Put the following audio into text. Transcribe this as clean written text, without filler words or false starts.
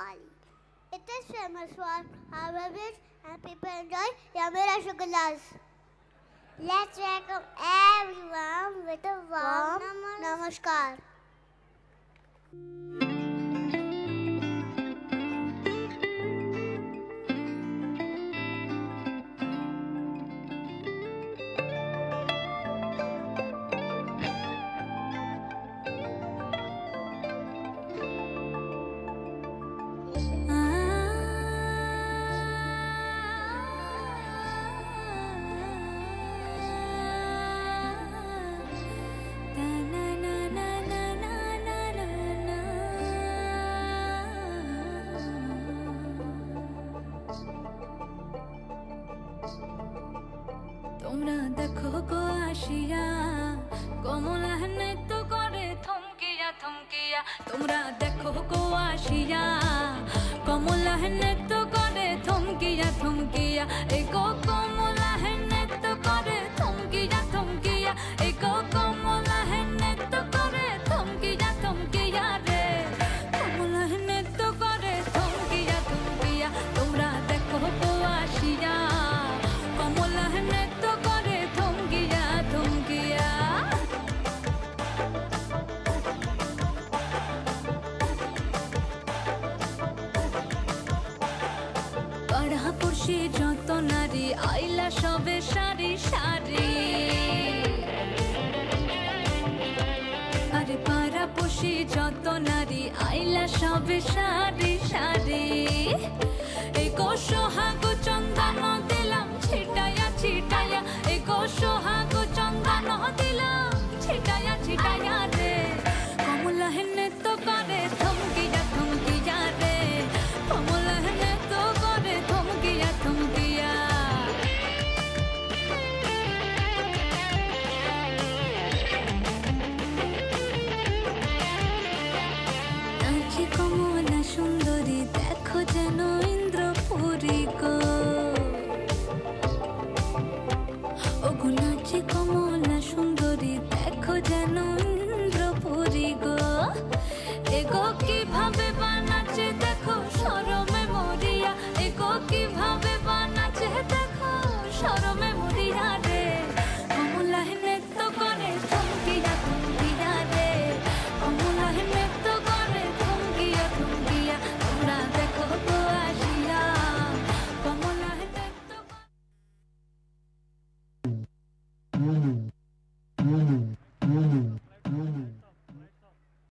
Diwali. It is famous for harvest and people enjoy yummy rasgullas. Let's welcome everyone with a warm namaskar. তোমরা দেখো গো আসিয়া কমলা নৃত্য করে থমকিয়া থমকিয়া তোমরা দেখো গো আসিয়া কমলা নৃত্য করে থমকিয়া থমকিয়া এই গো কমলা নৃত্য করে থমকিয়া থমকিয়া এই গো কমলা নৃত্য করে থমকিয়া থমকিয়া রে কমলা নৃত্য করে থমকিয়া থমকিয়া তোমরা দেখো গো আসিয়া কমলা নৃত্য করে থমকিয়া থমকিয়া পাড়াপড়শি যত নারী আইলা সবে সারি সারি আরে পাড়াপড়শি যত নারী আইলা সবে সারি সারি এই গো সোহাগ